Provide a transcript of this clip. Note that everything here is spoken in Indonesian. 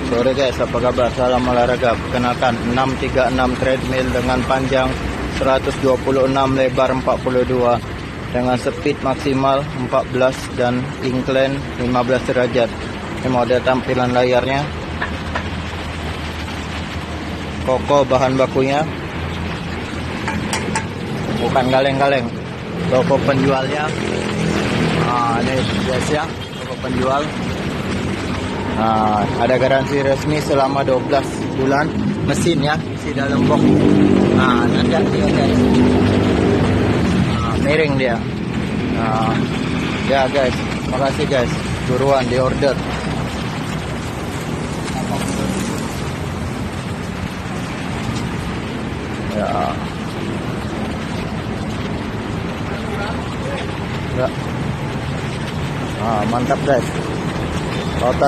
Sore guys, apa kabar? Salam olahraga. Perkenalkan 636 treadmill dengan panjang 126, lebar 42, dengan speed maksimal 14 dan incline 15 derajat. Ini model tampilan layarnya. Koko bahan bakunya, bukan kaleng-kaleng. Toko penjualnya, ini guys ya, toko penjual. Ada garansi resmi selama 12 bulan. Mesin ya, isi dalam box. Nanjak dia guys. Miring dia. Ya guys, makasih guys. Buruan di order. Ya. Ya. Mantap guys. Total